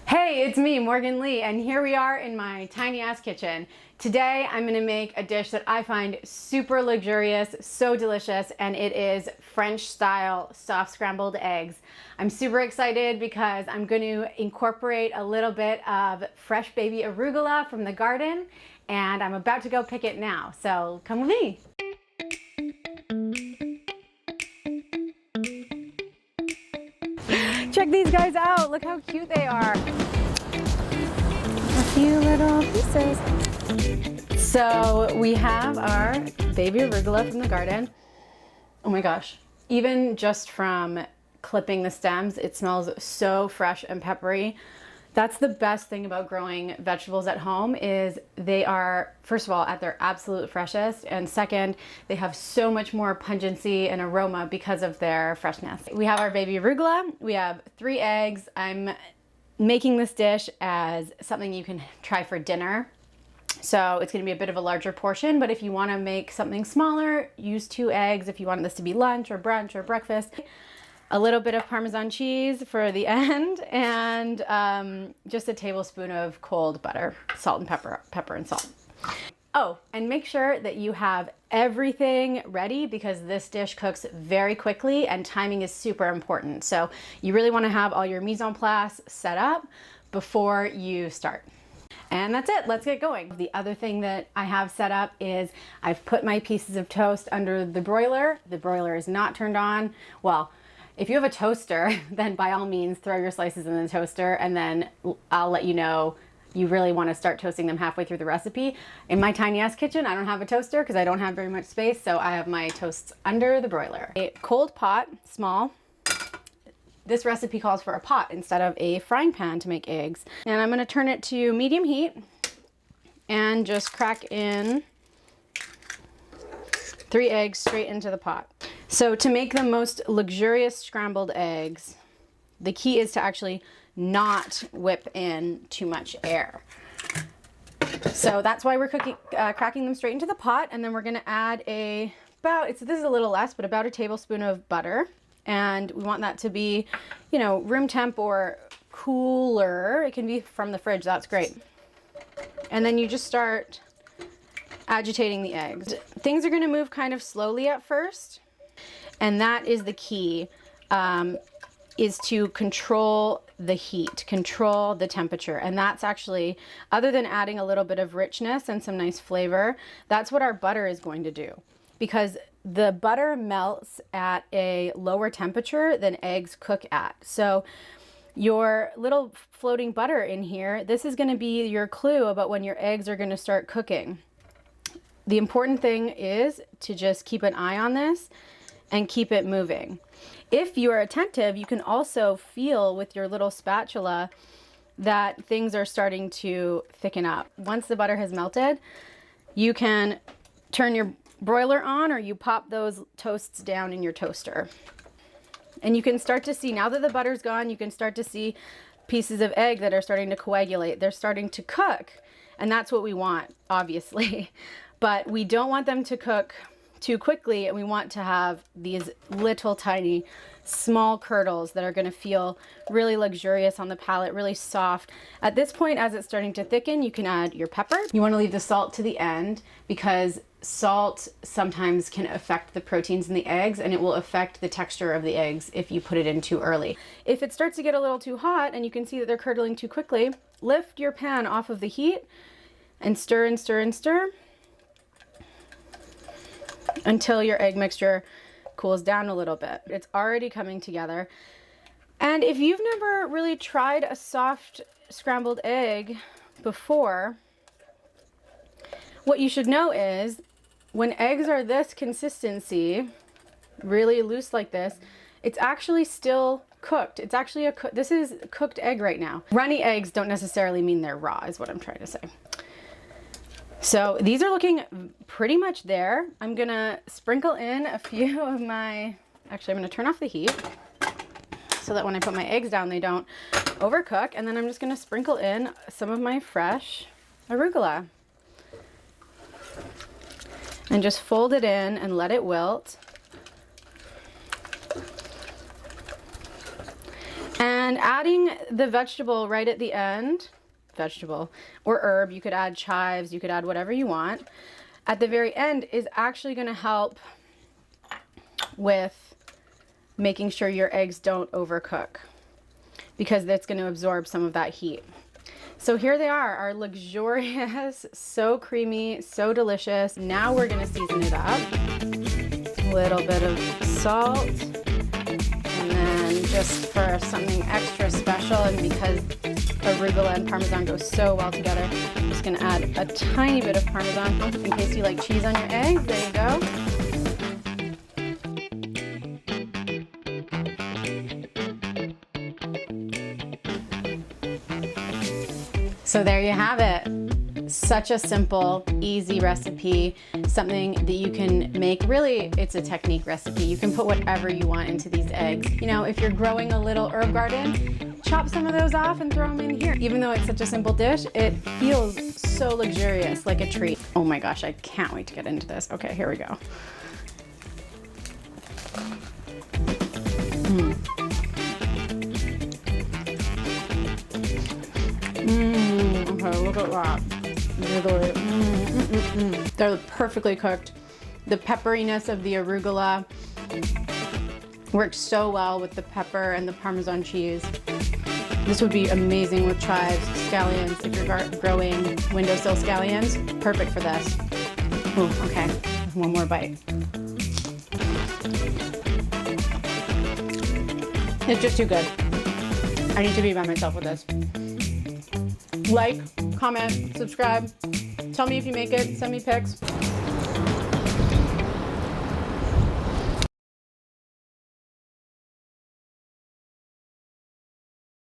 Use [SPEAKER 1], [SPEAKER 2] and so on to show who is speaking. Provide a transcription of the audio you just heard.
[SPEAKER 1] Hey, it's me, Morgan Lee, and here we are in my tiny ass kitchen. Today, I'm gonna make a dish that I find super luxurious, so delicious, and it is French style soft scrambled eggs. I'm super excited because I'm gonna incorporate a little bit of fresh baby arugula from the garden, and I'm about to go pick it now, so come with me. Check these guys out, look how cute they are. A few little pieces. So we have our baby arugula from the garden. Oh my gosh, even just from clipping the stems, it smells so fresh and peppery. That's the best thing about growing vegetables at home is they are, first of all, at their absolute freshest, and second, they have so much more pungency and aroma because of their freshness. We have our baby arugula, we have 3 eggs. I'm making this dish as something you can try for dinner. So it's gonna be a bit of a larger portion, but if you wanna make something smaller, use 2 eggs. If you want this to be lunch or brunch or breakfast. A little bit of Parmesan cheese for the end, and just a tablespoon of cold butter, salt and pepper and salt. Oh, and make sure that you have everything ready because this dish cooks very quickly and timing is super important. So you really want to have all your mise en place set up before you start. And that's it, let's get going. The other thing that I have set up is I've put my pieces of toast under the broiler. The broiler is not turned on. Well, if you have a toaster, then by all means throw your slices in the toaster, and then I'll let you know you really want to start toasting them halfway through the recipe. In my tiny ass kitchen, I don't have a toaster because I don't have very much space, so I have my toasts under the broiler. A cold pot, small. This recipe calls for a pot instead of a frying pan to make eggs. And I'm going to turn it to medium heat and just crack in 3 eggs straight into the pot. So to make the most luxurious scrambled eggs, the key is to actually not whip in too much air. So that's why we're cracking them straight into the pot, and then we're gonna add this is a little less, but about a tablespoon of butter. And we want that to be, room temp or cooler. It can be from the fridge, that's great. And then you just start agitating the eggs. Things are gonna move kind of slowly at first. And that is the key, is to control the heat, control the temperature. And that's actually, other than adding a little bit of richness and some nice flavor, that's what our butter is going to do. Because the butter melts at a lower temperature than eggs cook at. So your little floating butter in here, this is gonna be your clue about when your eggs are gonna start cooking. The important thing is to just keep an eye on this and keep it moving. If you are attentive, you can also feel with your little spatula that things are starting to thicken up. Once the butter has melted, you can turn your broiler on or you pop those toasts down in your toaster. And you can start to see, now that the butter's gone, you can start to see pieces of egg that are starting to coagulate. They're starting to cook, and that's what we want, obviously. But we don't want them to cook too quickly, and we want to have these little tiny small curdles that are going to feel really luxurious on the palate, really soft. At this point, as it's starting to thicken, you can add your pepper. You want to leave the salt to the end because salt sometimes can affect the proteins in the eggs, and it will affect the texture of the eggs if you put it in too early. If it starts to get a little too hot and you can see that they're curdling too quickly, lift your pan off of the heat and stir and stir and stir until your egg mixture cools down a little bit. It's already coming together. And if you've never really tried a soft scrambled egg before, what you should know is when eggs are this consistency, really loose like this, it's actually still cooked. It's actually this is a cooked egg right now. Runny eggs don't necessarily mean they're raw, is what I'm trying to say. So these are looking pretty much there. I'm gonna sprinkle in a few of actually I'm gonna turn off the heat so that when I put my eggs down, they don't overcook. And then I'm just gonna sprinkle in some of my fresh arugula. And just fold it in and let it wilt. And adding the vegetable right at the end, vegetable or herb, you could add chives, you could add whatever you want, at the very end is actually going to help with making sure your eggs don't overcook, because that's going to absorb some of that heat. So here they are, our luxurious, so creamy, so delicious. Now we're going to season it up. A little bit of salt, and then just for something extra special, and because arugula and Parmesan go so well together, I'm just going to add a tiny bit of Parmesan in case you like cheese on your eggs. There you go. So there you have it. Such a simple, easy recipe, something that you can make. Really, it's a technique recipe. You can put whatever you want into these eggs. You know, if you're growing a little herb garden, chop some of those off and throw them in here. Even though it's such a simple dish, it feels so luxurious, like a treat. Oh my gosh, I can't wait to get into this. Okay, here we go. Okay, look at that. They're perfectly cooked. The pepperiness of the arugula works so well with the pepper and the Parmesan cheese. This would be amazing with chives, scallions. If you're growing windowsill scallions, perfect for this. Ooh, okay, one more bite. It's just too good. I need to be by myself with this. Like, comment, subscribe. Tell me if you make it. Send me pics.